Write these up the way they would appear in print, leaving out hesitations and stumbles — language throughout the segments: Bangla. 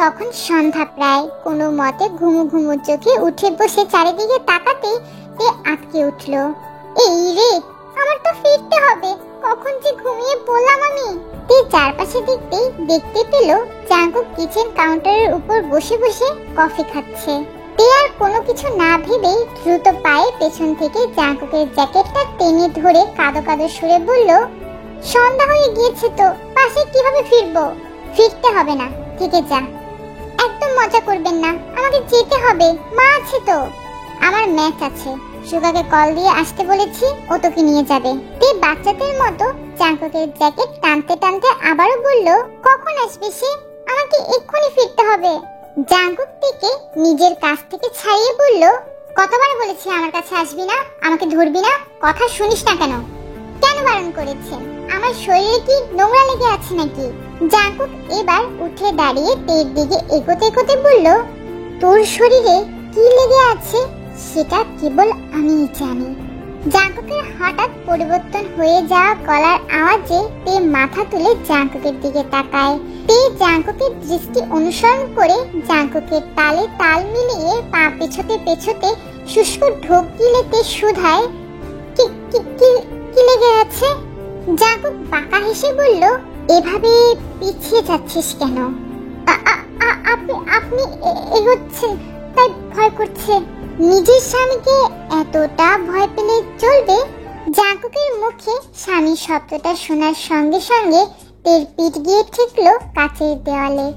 তখন সন্ধ্যা প্রায়। কোনো মতে ঘুমু ঘুমু চোখে উঠে বসে চারিদিকে তাকাতে তে আটকে উঠল। এই রে, আমার তো ফিরতে হবে, কখন যে ঘুমিয়ে পড়লাম আমি। তে চারপাশে দেখতে পেল জাঙ্কুক কিচেন কাউন্টারের উপর বসে বসে কফি খাচ্ছে। তে আর কোনো কিছু না ভেবেই দ্রুত পায়ে পেছন থেকে জাঙ্কুকের জ্যাকেটটা টেনে ধরে কাঁদো কাঁদো সুরে বলল, সন্ধ্যা হয়ে গিয়েছে তো, পাশে কিভাবে ফিরবো? ফিরতে হবে না, থেকে যা। একদম মজা করবেন না, আমাকে যেতে হবে, মা আছে তো। আমার ম্যাচ আছে, সুগাকে কল দিয়ে আসতে বলেছি, ও তোকে নিয়ে যাবে। তে বাচ্চাদের মতো জাঙ্কুকের জ্যাকেট টানতে টানতে আবারও বলল, কখন আসবে সে? আমাকে এক্ষুনি ফিরতে হবে। জাঙ্কুক থেকে নিজের কাছ থেকে ছাড়িয়ে বলল, কতবার বলেছি আমার কাছে আসবি না, আমাকে ধরবি না, কথা শুনিস না কেন? কেন বারণ করেছেন? আমার শরীরে কি নোংরা লেগে আছে নাকি? জাঙ্কুক এবার উঠে দাঁড়িয়ে তের দিকে এগোতে এগোতে বলল, তোর শরীরে কি লেগে আছে সেটা কেবল আমিই জানি। জাঙ্কুকের হঠাৎ পরিবর্তন হয়ে যাওয়া গলার আওয়াজে তে মাথা তুলে জাঙ্কুকের দিকে তাকায়। তে জাঙ্কুকের দৃষ্টি অনুসরণ করে জাঙ্কুকের তালে তাল মিলিয়ে পা পেছোতে পেছোতে শুষ্ক ঢোক গিলে তে শুধায়, কি লেগে আছে? জাঙ্কুক বাঁকা হেসে বলল, এভাবে পিছিয়ে যাচ্ছিস কেন? আপনি এগোচ্ছেন তাই ভয় করছে। নিজের স্বামীকে এতটা ভয় পেলে চলবে? জাঙ্কুকের মুখে স্বামী শব্দটা শোনার সঙ্গে সঙ্গে তের পিঠ গিয়ে ঠেকলো কাচের দেওয়ালে।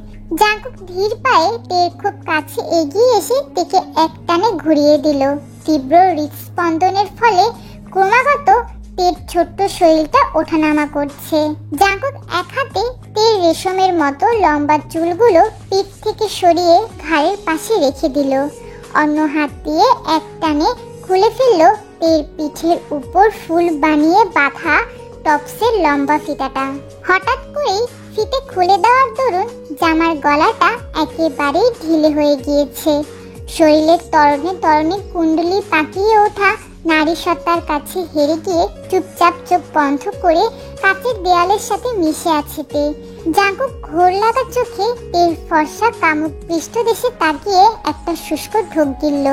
জাঙ্কুক ধীর পায়ে তের খুব কাছে এগিয়ে এসে তেকে এক টানে ঘুরিয়ে দিল। তীব্র হৃদস্পন্দনের ফলে ক্রমাগত তের ছোট্ট শরীরটা ওঠানামা করছে। জাঙ্কুক এক হাতে তের রেশমের মতো লম্বা চুলগুলো পিঠ থেকে সরিয়ে ঘাড়ের পাশে রেখে দিল। অন্য হাত দিয়ে এক টানে খুলে ফেলল তের পিঠের উপর ফুল বানিয়ে বাঁধা টপসের লম্বা ফিতাটা। হঠাৎ করেই ফিতে খুলে দেওয়ার দরুন জামার গলাটা একেবারেই ঢিলে হয়ে গিয়েছে। শরীরের তরণে তরণে কুণ্ডলি পাকিয়ে ওঠা নারী সত্তার কাছে হেরে গিয়ে চুপচাপ চোখ বন্ধ করে কাচের দেয়ালের সাথে মিশে আছে তে। জাঙ্কুক ঘোর লাগা চোখে তের ফর্সা কামুক পৃষ্ঠদেশে তাকিয়ে একটা শুষ্ক ঢোক গিলল।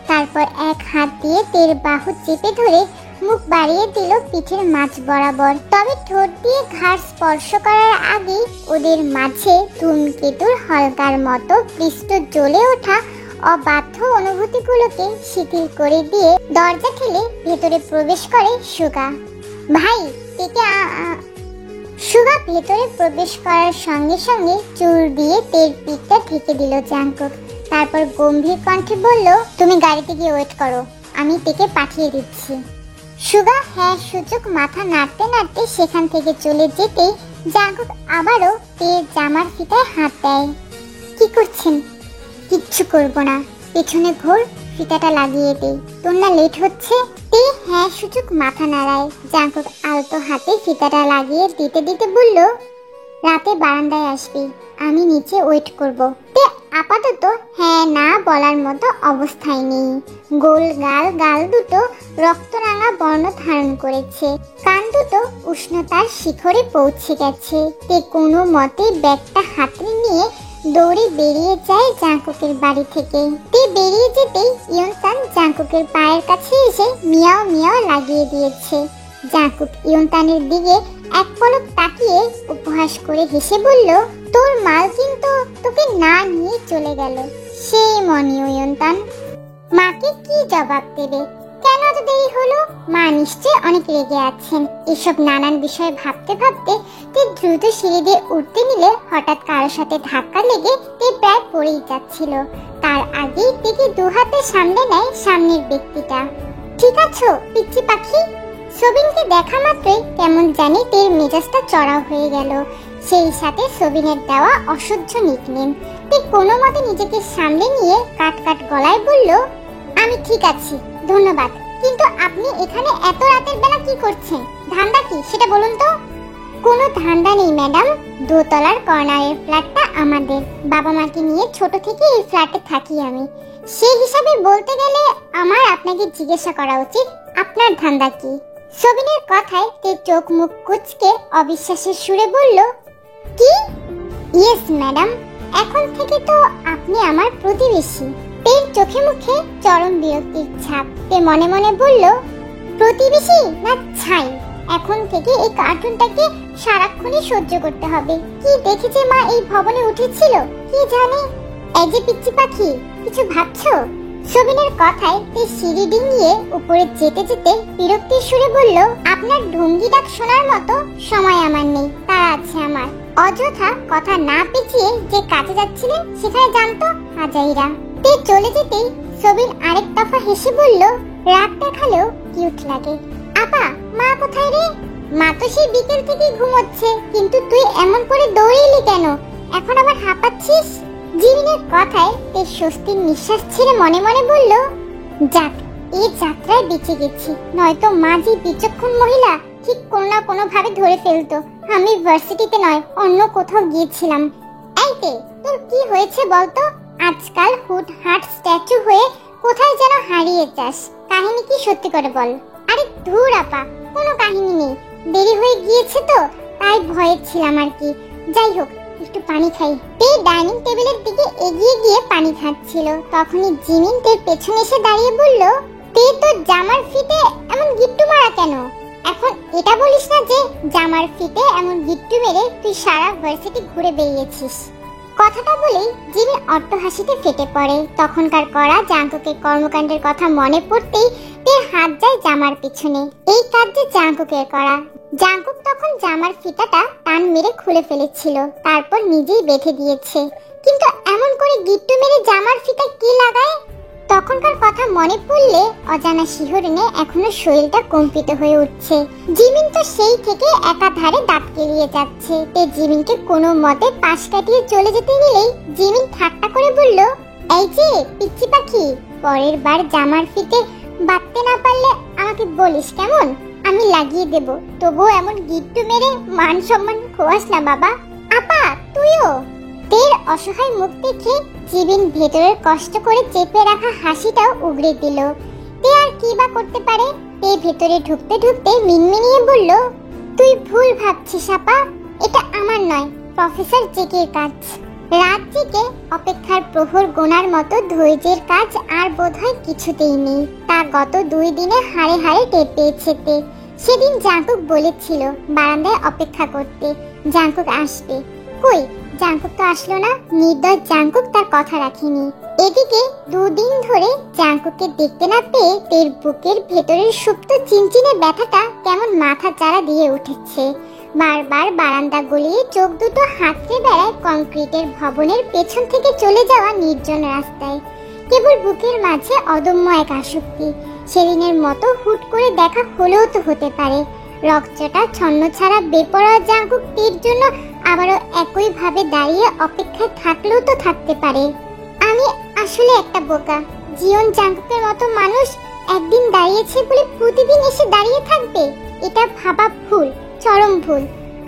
তারপর এক হাত দিয়ে তের বাহু চেপে ধরে মুখ বাড়িয়ে দিল পিঠের মাঝ বরাবর। তবে ঠোঁট দিয়ে ঘাড় স্পর্শ করার আগেই ওদের মাঝে ধূমকেতুর হলকার মতো পৃষ্ঠ জ্বলে ওঠা অবাধ্য অনুভূতিগুলোকে শিথিল করে দিয়ে দরজা ঠেলে ভেতরে প্রবেশ করে সুগা। ভাই, তেকে সুগা ভেতরে প্রবেশ করার সঙ্গে সঙ্গে চুল দিয়ে তের পিঠটা ঢেকে দিল জাঙ্কুক। তারপর গম্ভীর কণ্ঠে বলল, তুমি গাড়িতে গিয়ে ওয়েট করো, আমি তেকে পাঠিয়ে দিচ্ছি। সুগা হ্যাঁ সূচক মাথা নাড়তে নাড়তে সেখান থেকে চলে যেতেই জাঙ্কুক আবারও তের জামার ফিতায় হাত দেয়। কি করছেন? কিচ্ছু করবো না, পেছনে ঘোর, ফিতাটা লাগিয়ে দেই, তোর না লেট হচ্ছে? তে হ্যাঁ সূচক মাথা নাড়ায়। জাঙ্কুক আলতো হাতে ফিতাটা লাগিয়ে দিতে দিতে বলল, রাতে বারান্দায় আসবি, আমি নিচে ওয়েট করব। তে আপাতত হ্যাঁ না বলার মতো অবস্থায় নেই। গোল গাল দুটো রক্তরাঙা বর্ণ ধারণ করেছে, কান দুটো উষ্ণতার শিখরে পৌঁছে গেছে। তে কোনো মতে ব্যাগটা হাতে নিয়ে দৌড়ে বেরিয়ে যায় জাঙ্কুকের বাড়ি থেকে। তে বেরিয়ে যেতেই ইয়নতান জাঙ্কুকের পায়ের কাছে এসে মিয়াও মিয়াও লাগিয়ে দিয়েছে। জাঙ্কুক ইয়নতানের দিকে এক পলক তাকিয়ে উপহাস করে হেসে বলল, তোর মাল কিন্তু তোকে না নিয়ে চলে গেল। সেই মনি ইয়নতান। মাকে কি জবাব দেবে? কেন এত দেরি হলো? মা নিশ্চয় অনেক রেগে আছেন। এসব নানান বিষয় ভাবতে ভাবতে তে দ্রুত সিঁড়ি দিয়ে উঠতে নিলে হঠাৎ কারোর সাথে ধাক্কা লেগে তে প্রায় পড়েই যাচ্ছিল। তার আগেই তেকে দু হাতে সামলে নেয় সামনের ব্যক্তিটা। ঠিক আছো পিচ্চি পাখি? সবিনকে দেখা মাত্রই কেমন জানি তের মেজাজটা চড়াও হয়ে গেল। সেই সাথে সবিনের দেওয়া অসহ্য নিকনেম। তে কোনো মতে নিজেকে সামলে নিয়ে কাট গলায় বলল, আমি ঠিক আছি, ধন্যবাদ, কিন্তু আপনি এখানে এত রাতের বেলা কি করছেন? ধান্দা কি সেটা বলুন তো। কোনো ধান্দা নেই ম্যাডাম, দোতলার কর্নারের ফ্ল্যাটটা আমাদের। বাবা মাকে নিয়ে ছোট থেকে এই ফ্ল্যাটে থাকি আমি। সেই হিসাবে বলতে গেলে আমার আপনাকে জিজ্ঞাসা করা উচিত, আপনার ধান্দা কি? সবিনের কথায় তে চোখ মুখ কুঁচকে অবিশ্বাসের সুরে বলল, কি? ইয়েস ম্যাডাম, এখন থেকে তো আপনি আমার প্রতিবেশী। তের চোখে মুখে চরম বিরক্তির ছাপ। তে মনে মনে বলল, প্রতিবেশী না ছাই, এখন থেকে এই কার্টুনটাকে সারাক্ষণই সহ্য করতে হবে। কি দেখেছে মা এই ভবনে উঠেছিল কি জানে। এই যে পিচ্চি পাখি, কিছু ভাবছো? সবিনের কথায় তে সিঁড়ি ডিঙিয়ে উপরে যেতে যেতে বিরক্তির সুরে বলল, আপনার ঢঙ্গি ডাক শোনার মতো সময় আমার নেই, তারা আছে আমার। অযথা কথা না পেঁচিয়ে যে কাজে যাচ্ছিলেন সেখানে জানতো আজাইরা। তে চলে যেতেই সবিন আরেক দফা হেসে বলল, রাত দেখালেও কিউট লাগে। আপা, মা কোথায় রে? মা তো সেই বিকেল থেকে ঘুমোচ্ছে, কিন্তু তুই এমন করে দৌড়ে এলি কেন? এখন আবার হাঁপাচ্ছিস? জিমিনের কথায় তে স্বস্তির নিঃশ্বাস ছেড়ে মনে মনে বলল, যাক, এই যাত্রায় বেঁচে গেছি, নয়তো মা যে বিচক্ষণ মহিলা ঠিক কোনো না কোনো ভাবে ধরে ফেলতো আমি ভার্সিটিতে নয় অন্য কোথাও গিয়েছিলাম। এই তে, তোর কি হয়েছে বলতো? আজকাল হুট হাট স্ট্যাচু হয়ে কোথায় যেন হারিয়ে যাস। কাহিনী কি সত্যি করে বল। আরে ধুর আপা, কোনো কাহিনী নেই, দেরি হয়ে গিয়েছে তো তাই ভয়ে ছিলাম আর কি। যাই হোক, একটু পানি খাই। তে ডাইনিং টেবিলের দিকে এগিয়ে গিয়ে পানি খাচ্ছিল। তখনই জিমিন তের পেছনে এসে দাঁড়িয়ে বলল, তে তোর জামার ফিতে এমন গিট্টু মারা কেন? এখন এটা বলিস না যে জামার ফিতে এমন গিট্টু মেরে তুই সারা ভার্সিটি ঘুরে বেরিয়েছিস। কথাটা বলেই জিমি অট্টহাসিতে ফেটে পড়ে। তখনকার করা জাঙ্কুকের কর্মকাণ্ডের কথা মনে পড়তেই তের হাত যায় জামার পিছনে। এই কাজ যে জাঙ্কুকের করা। জাঙ্কুক তখন জামার ফিতাটা টান মেরে খুলে ফেলেছিল, তারপর নিজেই বেঁধে দিয়েছে। কিন্তু এমন করে গিট্টু মেরে জামার ফিতা কি লাগায়? তখনকার কথা মনে পড়লে অজানা শিহরণে এখনো শরীরটা কম্পিত হয়ে উঠছে। জিমিন তো সেই থেকে একাধারে দাঁত কেলিয়ে যাচ্ছে। তে জিমিনকে কোনো মতে পাশ কাটিয়ে চলে যেতে নিলেই জিমিন ঠাট্টা করে বলল, এই যে পিচ্চি পাখি, পরের বার জামার ফিতে বাঁধতে না পারলে আমাকে বলিস কেমন? আমি লাগিয়ে দেব, তবুও এমন গিট্টু মেরে মান সম্মান খোয়াস না বাবা। আপা, তুইও? তের অসহায় মুখ দেখে জিমিন ভেতরের কষ্ট করে চেপে রাখা হাসিটাও উগড়ে দিল। তে আর কি বা করতে পারে। তে ভেতরে ঢুকতে ঢুকতে মিনমিনিয়ে বলল, তুই ভুল ভাবছিস আপা, এটা আমার নয়, প্রফেসর জেকের কাজ। রাত জেগে অপেক্ষার প্রহর গোনার মতো ধৈর্যের কাজ আর বোধহয় কিছুতেই নেই। তা গত 2 দিনে হাড়ে হাড়ে টের পেয়েছে তে। সেদিন জাঙ্কুক বলেছিল বারান্দায় অপেক্ষা করতে, জাঙ্কুক আসবে। কই, জাঙ্কুক তো আসলো না। নির্দয় জাঙ্কুক তার কথা রাখেনি। এদিকে 2 দিন ধরে জাঙ্কুককে দেখতে না পেয়ে তের বুকের ভেতরের সুপ্ত চিনচিনে ব্যথাটা কেমন মাথা চাড়া দিয়ে উঠেছে। বারবার বারান্দা গলিয়ে চোখ দুটো হাতড়ে বেড়ায় কংক্রিটের ভবনের পেছন থেকে চলে যাওয়া নির্জন রাস্তায়। কেবল বুকের মাঝে অদম্য এক আসক্তি। সেদিনের মতো হুট করে দেখা হলেও তো হতে পারে। রক্তটা ছন্ন ছাড়া বেপরোয়া জাঙ্কুক তীর জন্য আবারও একই ভাবে দাঁড়িয়ে অপেক্ষায় থাকলেও তো থাকতে পারে। আমি আসলে একটা বোকা। জিওন জাঙ্কুকের মতো মানুষ একদিন দাঁড়িয়েছে বলে প্রতিদিন এসে দাঁড়িয়ে থাকবে, এটা ভাবা ভুল, চরম ভুল।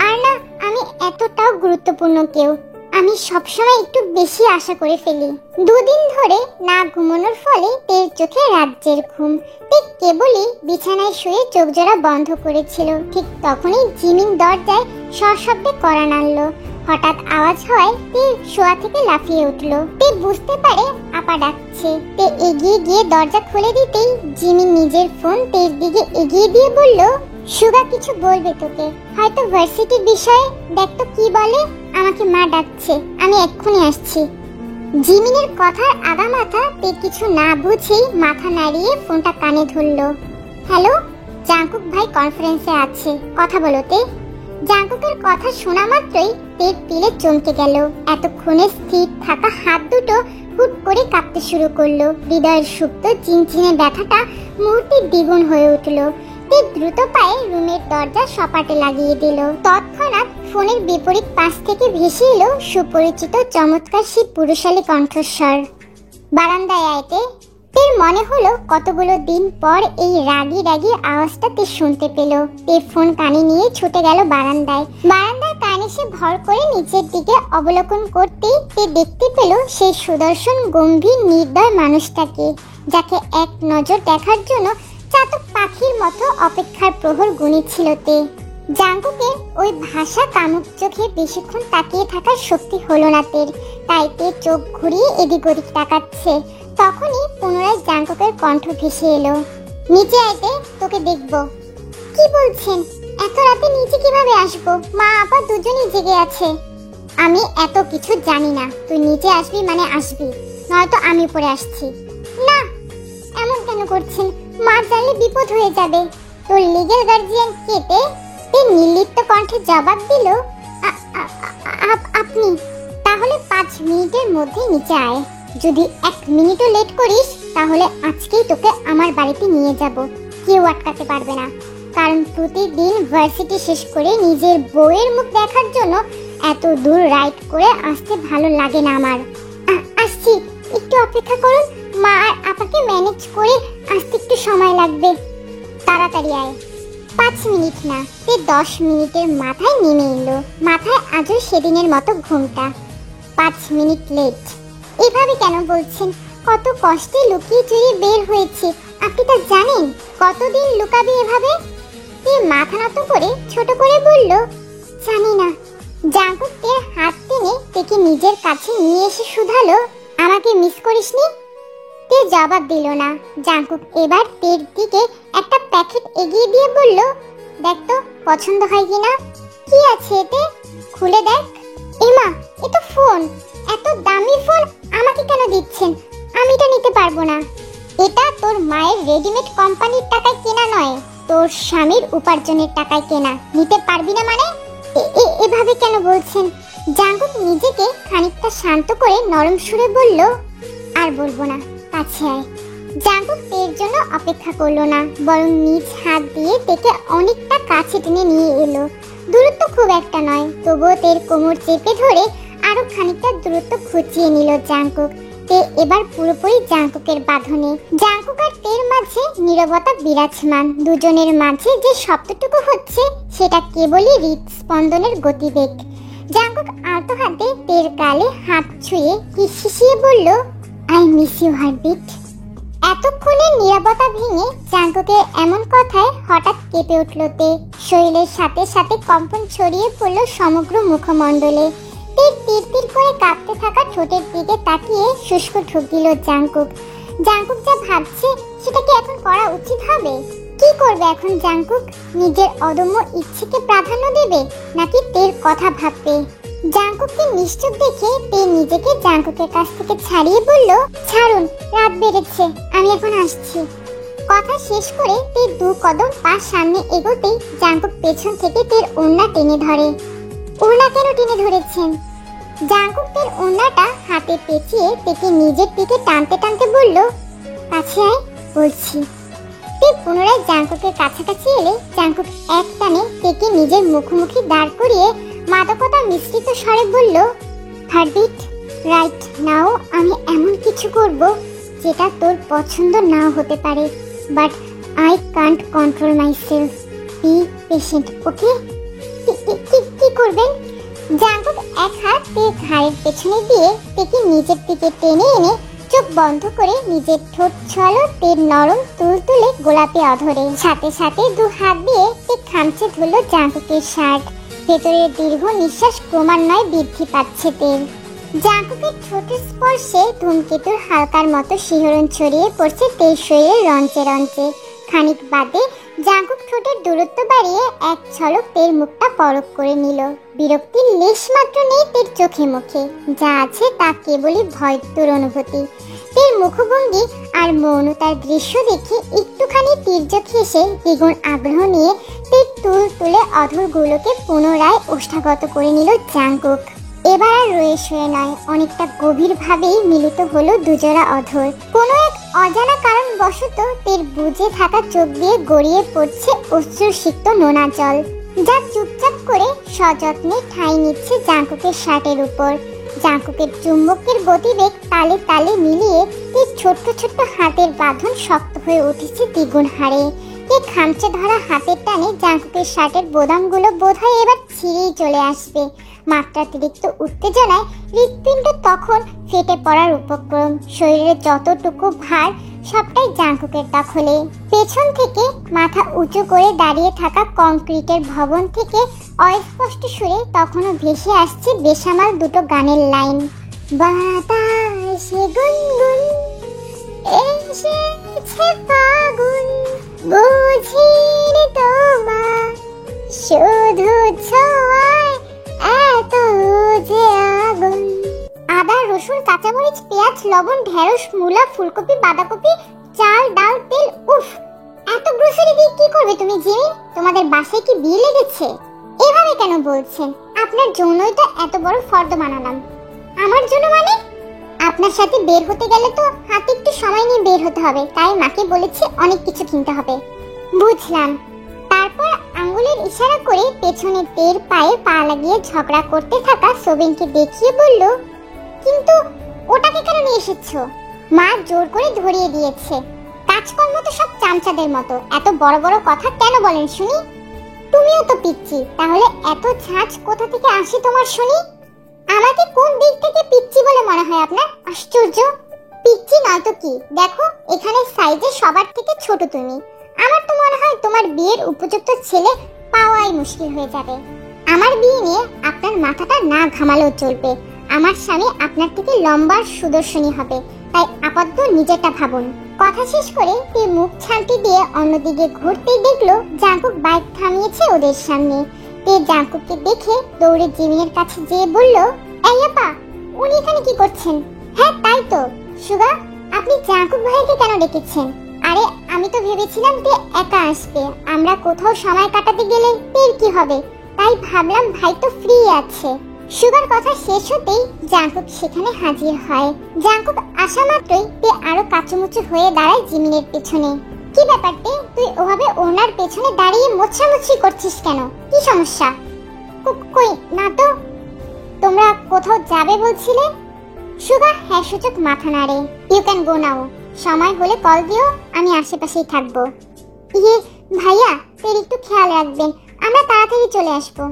আর না, আমি এতটাও গুরুত্বপূর্ণ কেউ। আমি সবসময় একটু বেশি আশা করে ফেলি। 2 দিন ধরে না ঘুমানোর ফলে তের চোখে রাজ্যের ঘুম। ঠিক কেবলই বিছানায় শুয়ে চোখ জোড়া বন্ধ করেছিল, ঠিক তখনই জিমিন দরজায় সশব্দে কড়া নাড়ল। হঠাৎ আওয়াজ হয় তে শোয়া থেকে লাফিয়ে উঠল। তে বুঝতে পারে আপা ডাকছে। তে এগিয়ে গিয়ে দরজা খুলে দিতেই জিমিন নিজের ফোন তের দিকে এগিয়ে দিয়ে বলল, সুগা কিছু বলবে তোকে, হয়তো ভার্সিটির বিষয়ে। দেখ তো কি বলে। আমাকে মা ডাকছে, আমি এক্ষুনি আসছি। জিমিনের কথার আগা মাথা তে কিছু না বুঝেই মাথা নাড়িয়ে ফোনটা কানে ধরল। হ্যালো, জাঙ্কুক ভাই কনফারেন্সে আছে, কথা বলো তে। জাঙ্কুকের কথা শোনা মাত্রই তের পিলে চমকে গেল। এতক্ষণে স্থির থাকা হাত দুটো হুট করে কাঁপতে শুরু করলো। হৃদয়ের সুপ্ত চিনচিনে ব্যথাটা মুহূর্তে দ্বিগুণ হয়ে উঠল। তে দ্রুত পায়ে রুমের দরজা সপাটে লাগিয়ে দিল। তৎক্ষণাৎ ফোনের বিপরীত পাশ থেকে ভেসে এলো সুপরিচিত চমৎকার সেই পুরুষালী কণ্ঠস্বর, বারান্দায় আইতে। তের মনে হলো কতগুলো দিন পর এই রাগী রাগী আওয়াজটা তে শুনতে পেল। তে ফোন কানে নিয়ে ছুটে গেল বারান্দায়। বারান্দার কানে সে ভর করে নিচের দিকে অবলোকন করতেই তে দেখতে পেল সেই সুদর্শন গম্ভীর নির্দয় মানুষটাকে, যাকে এক নজর দেখার জন্য চাতক পাখির মতো অপেক্ষার প্রহর গুনেছিল তে। জাঙ্কুকের ওই ভাষা কামুক চোখে বেশিক্ষণ তাকিয়ে থাকার শক্তি হলো না তের, তাই তে চোখ ঘুরিয়ে এদিক ওদিক তাকাচ্ছে। তখনই পুনরায় জাঙ্কুকের কণ্ঠ ভেসে এলো, নিচে আইতে, তোকে দেখবো। কি বলছেন? এত রাতে নিচে কিভাবে আসবো? মা আপা দুজনেই জেগে আছে। আমি এত কিছু জানি না, তুই নিচে আসবি মানে আসবি, নয়তো আমি উপরে আসছি। না, এমন কেন করছেন? মা জানলে বিপদ হয়ে যাবে। তোর লিগ্যাল গার্জিয়ান কেটে তে নির্লিপ্ত কণ্ঠে জবাব দিল, আপনি। তাহলে 5 মিনিটের মধ্যে নিচে আয়। যদি 1 মিনিটও লেট করিস তাহলে আজকেই তোকে আমার বাড়িতে নিয়ে যাব, কেউ আটকাতে পারবে না। কারণ প্রতিদিন ভার্সিটি শেষ করে নিজের বউয়ের মুখ দেখার জন্য এত দূর রাইড করে আসতে ভালো লাগে না আমার। আসছি, একটু অপেক্ষা করুন। মা আর আপাকে ম্যানেজ করে আসতে একটু সময় লাগবে। তাড়াতাড়ি আয়। 5 মিনিট না, সে 10 মিনিটের মাথায় নেমে এলো। মাথায় আজও সেদিনের মতো ঘুমটা। 5 মিনিট লেট। এভাবে কেন বলছেন? কত কষ্টে লুকিয়ে চুরিয়ে বের হয়েছে, আপনি তা জানেন? কতদিন লুকাবে এভাবে? সে মাথা নত করে ছোট করে বলল, জানি না। জাঙ্কুক তের হাত টেনে তেকে নিজের কাছে নিয়ে এসে শুধালো, আমাকে মিস করিসনি? তে জবাব দিল না। জাঙ্কুক এবার তের দিকে একটা প্যাকেট এগিয়ে দিয়ে বলল, দেখ তো পছন্দ হয় কিনা। কি আছে এতে? খুলে দেখ। এমা, এ তো ফোন। এত দামি ফোন আমাকে কেন দিচ্ছেন? আমি এটা নিতে পারবো না। এটা তোর মায়ের রেডিমেড কোম্পানির টাকায় কেনা নয়, তোর স্বামীর উপার্জনের টাকায় কেনা। নিতে পারবি না মানে? এভাবে কেন বলছেন? জাঙ্কুক নিজেকে খানিকটা শান্ত করে নরম সুরে বলল, আর বলবো না, কাছে আয়। জাঙ্কুক তের জন্য অপেক্ষা করলো না, বরং নিজ হাত দিয়ে তেকে অনেকটা কাছে টেনে নিয়ে এলো। দূরত্ব খুব একটা নয়, তবুও তের কোমর চেপে ধরে আরো খানিকটা দূরত্ব ঘুচিয়ে নিল জাঙ্কুক। তে এবার পুরোপুরি জাঙ্কুকের বাঁধনে। জাঙ্কুক আর তের মাঝে নীরবতা বিরাজমান। দুজনের মাঝে যে শব্দটুকু হচ্ছে সেটা কেবলই হৃদস্পন্দনের গতিবেগ। জাঙ্কুক আলতো হাতে তের গালে হাত ছুঁয়ে কিসিয়ে বলল, আই মিস ইউ হার্টবিট। এতক্ষণের নীরবতা ভেঙে জাঙ্কুকের এমন কথায় হঠাৎ কেঁপে উঠল তে। শরীরের সাথে সাথে কম্পন ছড়িয়ে পড়ল সমগ্র মুখমণ্ডলে। তীর তীর তীর করে কাঁপতে থাকা ঠোঁটের দিকে তাকিয়ে শুষ্ক ঢুক দিল জাঙ্কুক। জাঙ্কুক যা ভাবছে সেটা কি এখন করা উচিত হবে? কি করবে এখন জাঙ্কুক? নিজের অদম্য ইচ্ছেকে প্রাধান্য দেবে নাকি তের কথা ভাববে? জাঙ্কুককে নিশ্চুপ দেখে তে নিজেকে জাঙ্কুকের কাছ থেকে ছাড়িয়ে বলল, ছাড়ুন, রাত বেড়েছে, আমি এখন আসছি। কথা শেষ করে তে 2 কদম পা সামনে এগোতেই জাঙ্কুক পেছন থেকে তের ওড়না টেনে ধরে। ওড়না কেন টেনে ধরেছেন? জাঙ্কুক তের ওড়নাটা হাতে পেঁচিয়ে তেকে নিজের দিকে টানতে টানতে বলল, কাছে আয় বলছি। তে পুনরায় জাঙ্কুকের কাছাকাছি এলে জাঙ্কুক এক টানে তেকে নিজের মুখোমুখি দাঁড় করিয়ে মাদকতা মিশ্রিত স্বরে বলল, হার্টবিট, রাইট নাও আমি এমন কিছু করব যেটা তোর পছন্দ নাও হতে পারে, but I can't control myself. Be patient, okay? কি করবেন? জাঙ্কুক এক হাত তের ঘাড়ের পেছনে দিয়ে তেকে নিজের দিকে টেনে এনে চোখ বন্ধ করে নিজের ঠোঁট ছলো তের নরম তুলতুলে গোলাপি অধরে। সাথে সাথে 2 হাত দিয়ে তে খামচে ধরল জাঙ্কুকের শার্ট। ভেতরের দীর্ঘ নিঃশ্বাস ক্রমান্বয়ে বৃদ্ধি পাচ্ছে তের। জাঙ্কুকের ঠোঁটের স্পর্শে ধূমকেতুর হালকার মতো শিহরণ ছড়িয়ে পড়ছে তের শরীরের রঞ্চে রঞ্চে। খানিক বাদে জাঙ্কুক ঠোঁটের দূরত্ব বাড়িয়ে এক ঝলক তের মুখটা পরখ করে নিল। বিরক্তির লেশ মাত্র নেই তের চোখে মুখে, যা আছে তা কেবলই ভয়তুর অনুভূতি। তের মুখভঙ্গি আর মৌনতার দৃশ্য দেখে একটুখানি তীর্যক হেসে দ্বিগুণ আগ্রহ নিয়ে তের তুল তুলে অধরগুলোকে পুনরায় ওষ্ঠাগত করে নিল জাঙ্কুক। এবার আর রয়ে শুয়ে নয়, অনেকটা গভীরভাবেই মিলিত হলো দুজোড়া অধর। কোনো এক অজানা কারণবশত তের বুজে থাকা চোখ দিয়ে গড়িয়ে পড়ছে অশ্রুসিক্ত নোনা জল, যা চুপচাপ করে সযত্নে ঠাঁই নিচ্ছে জাঙ্কুকের শার্টের উপর। জাঙ্কুকের চুম্বকের গতিবেগ তালে তালে মিলিয়ে তের ছোট্ট ছোট্ট হাতের বাঁধন শক্ত হয়ে উঠেছে দ্বিগুণ হারে। এই খামচে ধরা হাতের টানে জাঙ্কুকের শার্টের বোতামগুলো বোধহয় এবার ছিঁড়েই চলে আসবে। মাত্রাতিরিক্ত উত্তেজনায় হৃৎপিণ্ড তখন ফেটে পড়ার উপক্রম। শরীরে যতটুকু ভার সবটাই জাঙ্কুকের দখলে। পেছন থেকে মাথা উঁচু করে দাঁড়িয়ে থাকা কংক্রিটের ভবন থেকে অস্পষ্ট সুরে তখনও ভেসে আসছে বেসামাল দুটো গানের লাইন। বাতাসে গুনগুন এসেছে ফাগুন, বুঝিনি তোমার শুধু ছোঁয়ায় এত যে আগুন। আদা, রসুন, কাঁচামরিচ, পেঁয়াজ, লবণ, ঢেঁড়স, মূলা, ফুলকপি, বাঁধাকপি, চাল, ডাল, তেল, উফ, এত গ্রোসারি দিয়ে কি করবে তুমি জিমি? তোমাদের বাসায় কি বিয়ে লেগেছে? এভাবে কেন বলছেন? আপনার জন্যই তো এত বড় ফর্দ বানালাম। আমার জন্য মানে? আপনার সাথে বের হতে গেলে তো হাতে একটু সময় নিয়ে বের হতে হবে, তাই মাকে বলেছি অনেক কিছু কিনতে হবে। বুঝলাম। তারপর আঙ্গুলের ইশারা করে পেছনে তের পায়ে পা লাগিয়ে ঝগড়া করতে থাকা সোবিনকে দেখিয়ে বলল, কিন্তু ওটাকে কেন নিয়ে এসেছো? মা জোর করে ধরিয়ে দিয়েছে। কাজকর্ম তো সব চামচাদের মতো, এত বড় বড় কথা কেন বলেন শুনি? তুমিও তো পিচ্চি, তাহলে এত ঝাঁজ কোথা থেকে আসে তোমার শুনি? আমাকে কোন দিক থেকে পিচ্চি বলে মনে হয় আপনার? আশ্চর্য! পিচ্চি নয় তো কি, দেখো এখানে সাইজে সবার থেকে ছোট তুমি। আমার তো মনে হয় তোমার বিয়ের উপযুক্ত ছেলে পাওয়াই মুশকিল হয়ে যাবে। আমার বিয়ে নিয়ে আপনার মাথাটা না ঘামালেও চলবে। আমার স্বামী আপনার থেকে লম্বা সুদর্শনী হবে, তাই আপাতত নিজেরটা ভাবুন। কথা শেষ করে তে মুখ ছালটি দিয়ে অন্যদিকে ঘুরতেই দেখলো জাঙ্কুক বাইক থামিয়েছে ওদের সামনে। তে জাঙ্কুককে দেখে দৌড়ে জিমিনের কাছে যেয়ে বলল, এই আপা, উনি এখানে কি করছেন? হ্যাঁ তাই তো। সুগা, আপনি জাঙ্কুক ভাইকে কেন ডেকেছেন? আরে আমি তো ভেবেছিলাম তে একা আসবে, আমরা কোথাও সময় কাটাতে গেলে তের কি হবে, তাই ভাবলাম ভাই তো ফ্রি আছে। সুগার কথা শেষ হতেই জাঙ্কুক সেখানে হাজির হয়। জাঙ্কুক আসা মাত্রই তে আরো কাচুমুচু হয়ে দাঁড়ায় জিমিনের পেছনে। কি ব্যাপার তে, তুই ওভাবে ওনার পেছনে দাঁড়িয়ে মোছামুছি করছিস কেন? কি সমস্যা? কই না তো। তোমরা কোথাও যাবে বলছিলে? সুগা হ্যাঁ সূচক মাথা নাড়ে। ইউ ক্যান গো নাও, সময় হলে কল দিও, আমি আশেপাশেই থাকবো। ইয়ে ভাইয়া, তের একটু খেয়াল রাখবেন, আমরা তাড়াতাড়ি চলে আসবো।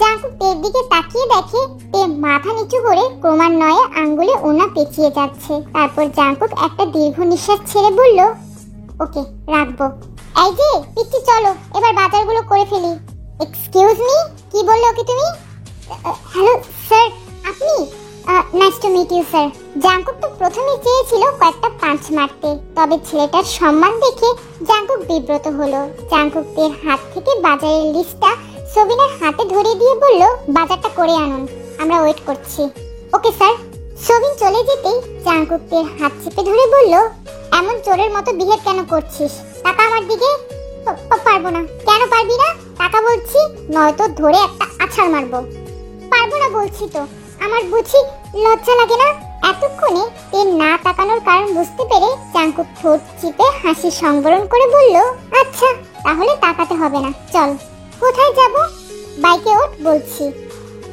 জাঙ্কুক তের দিকে তাকিয়ে দেখে তে মাথা নিচু করে ক্রমান্বয়ে আঙ্গুলে ওনা পেঁচিয়ে যাচ্ছে। তারপর জাঙ্কুক একটা দীর্ঘ নিঃশ্বাস ছেড়ে বলল, ওকে রাখবো। এই যে পিচ্চি, চলো এবার বাজারগুলো করে ফেলি। এক্সকিউজ মি, কি বললে ওকে তুমি? হ্যালো স্যার, আপনি? Nice to meet you sir. Jungkook তো প্রথমেই চেয়েছিল কয়েকটা পাঁচ মারতে, তবে ছেলেটার সম্মান দেখে জাঙ্কুক বিব্রত হলো। জাঙ্কুক তের হাত থেকে বাজারের লিস্টটা সোবিনের হাতে ধরিয়ে দিয়ে বলল, বাজারটা করে আনুন, আমরা ওয়েট করছি। Okay sir. সোবিন চলে যেতেই জাঙ্কুক তের হাত চেপে ধরে বলল, এমন চোরের মতো বিহেভ কেন করছিস? টাকা আমার দিকে। পারবো না। কেন পারবি না? টাকা বলছি, নয়তো ধরে একটা আছাড় মারবো। পারবো না বলছি তো। আমার বুঝি লজ্জা লাগে না? এতক্ষণে তের না তাকানোর কারণ বুঝতে পেরে জাঙ্কুক ঠোঁট চিপে হাসি সংবরণ করে বলল, আচ্ছা তাহলে তাকাতে হবে না, চল। কোথায় যাব? বাইকে ওঠ বলছি।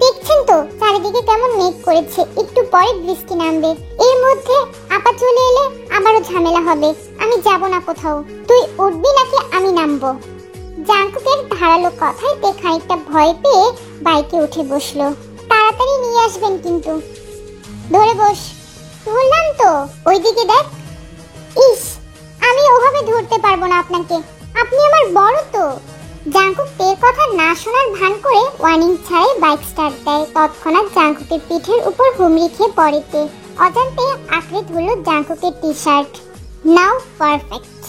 দেখছেন তো চারিদিকে কেমন মেঘ করেছে, একটু পরে বৃষ্টি নামবে। এর মধ্যে আপা চলে এলে আবারও ঝামেলা হবে। আমি যাব না কোথাও। তুই উঠবি নাকি আমি নামবো? জাঙ্কুকের ধারালো কথায় তে খানিকটা ভয় পেয়ে বাইকে উঠে বসলো। তাড়াতাড়ি নিয়ে আসবেন কিন্তু। ধরে বস। ধরলাম তো, ওইদিকে দেখ। ইস, আমি ওভাবে ধরতে পারবো না আপনাকে, আপনি আমার বড় তো। জাঙ্কুক তের কথা না শোনার ভান করে ওয়ার্নিং ছাড়াই বাইক স্টার্ট দেয়। তৎক্ষণাৎ জাঙ্কুকের পিঠের উপর হুমড়ি খেয়ে পড়ে তে। অজান্তে আঁকড়ে ধরল জাঙ্কুকের টি শার্ট। নাও পারফেক্ট।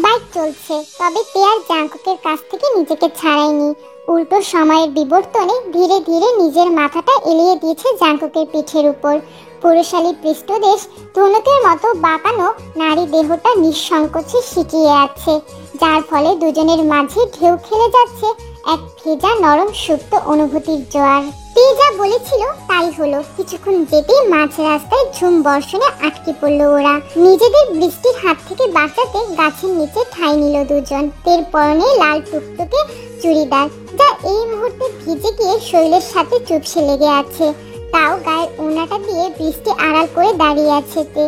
বাইক চলছে, তবে তে আর জাঙ্কুকের কাছ থেকে নিজেকে ছাড়ায়নি। উল্টো সময়ের বিবর্তনে ধীরে ধীরে নিজের মাথাটা এলিয়ে দিয়েছে জাঙ্কুকের পিঠের উপর। পুরুষালী পৃষ্ঠদেশ ধনুকের মতো বাঁকানো নারী দেহটা নিঃসংকোচে সিটিয়ে আছে, যার ফলে দুজনের মাঝে ঢেউ খেলে যাচ্ছে এক ভেজা নরম সুপ্ত অনুভূতির জোয়ার। তে যা বলেছিল তাই হলো। কিছুক্ষণ যেতেই মাঝ রাস্তায় ঝুম বর্ষণে আটকে পড়লো ওরা। নিজেদের বৃষ্টির হাত থেকে বাঁচাতে গাছের নিচে ঠাঁই নিল দুজন। তের পরনে লাল টুকটুকে চুড়িদার, যা এই মুহূর্তে ভিজে গিয়ে শরীরের সাথে চুপসে লেগে আছে। তাও গায়ের ওড়নাটা দিয়ে বৃষ্টি আড়াল করে দাঁড়িয়ে আছে তে।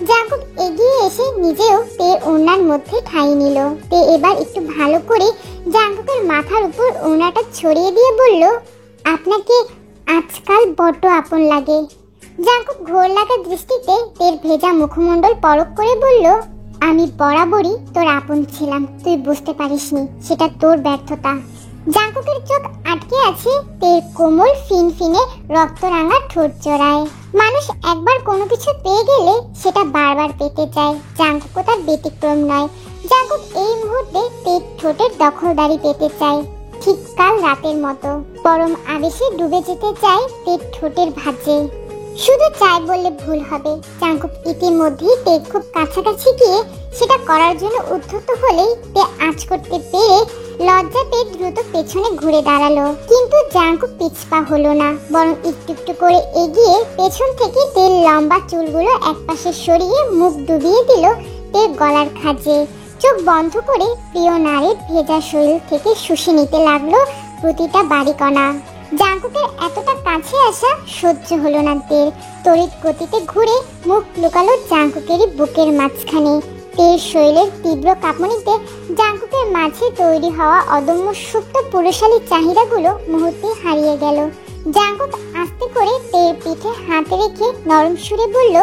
জাঙ্কুক এগিয়ে এসে নিজেও তের ওড়নার মধ্যে ঠাঁই নিল। তে এবার একটু ভালো করে জাঙ্কুকের মাথার উপর ওড়নাটা ছড়িয়ে দিয়ে বলল, আপনাকে আজকাল বড্ড আপন লাগে। জাঙ্কুক ঘোর লাগা দৃষ্টিতে তের ভেজা মুখমণ্ডল পরখ করে বলল, আমি বরাবরই তোর আপন ছিলাম, তুই বুঝতে পারিসনি, সেটা তোর ব্যর্থতা। জাঙ্কুকের চোখ আটকে আছে তের কোমল ফিনফিনে রক্তরাঙা ঠোঁট জোড়ায়। মানুষ একবার কোনো কিছু পেয়ে গেলে সেটা বারবার পেতে চায়। জাঙ্কুকও তার ব্যতিক্রম নয়। জাঙ্কুক এই মুহূর্তে তের ঠোঁটের দখলদারি পেতে চায়, ঠিক কাল রাতের মতো। পরম আবেশে ডুবে যেতে চায় তের ঠোঁটের ভাঁজে। শুধু চাই বললে ভুল হবে। জাঙ্কুক ইতিমধ্যেই তে খুব কাছাকাছি গিয়ে সেটা করার জন্য উদ্ধত হলেই তে আঁচ করতে পেরে লজ্জাতে দ্রুত পেছনে ঘুরে দাঁড়ালো। কিন্তু জাঙ্কুক পিছপা হলো না, বরং একটু একটু করে এগিয়ে পেছন থেকে তেল লম্বা চুলগুলো একপাশে সরিয়ে মুখ ডুবিয়ে দিল তের গলার খাঁজে। চোখ বন্ধ করে প্রিয় নারীর ভেজা শরীর থেকে শুষে নিতে লাগলো প্রতিটা বাড়িকণা। জাঙ্কুকের এতটা কাছে আসা সহ্য হলো না তের। তড়িৎ গতিতে ঘুরে মুখ লুকালো জাঙ্কুকেরই বুকের মাঝখানে। তের শরীরের তীব্র কাঁপুনিতে জাঙ্কুকের মাঝে তৈরি হওয়া অদম্য সুপ্ত পুরুষালী চাহিদাগুলো মুহূর্তে হারিয়ে গেল। জাঙ্কুক আস্তে করে তের পিঠে হাত রেখে নরম সুরে বলল,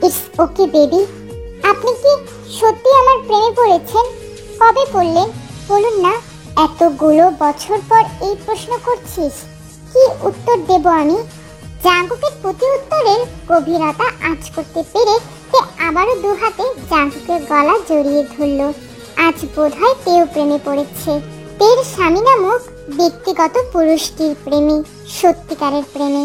ইটস ওকে বেবি। আপনি কি সত্যি আমার প্রেমে পড়েছেন? কবে পড়লেন বলুন না? এতগুলো বছর পর এই প্রশ্ন করছিস, কি উত্তর দেব আমি? জাঙ্কুকের প্রতি উত্তরের গভীরতা আঁচ করতে পেরে তে আবারও দু হাতে জাঙ্কুকের গলা জড়িয়ে ধরল। আজ বোধহয় তেও প্রেমে পড়েছে, তের স্বামী নামক ব্যক্তিগত পুরুষটির প্রেমে, সত্যিকারের প্রেমে।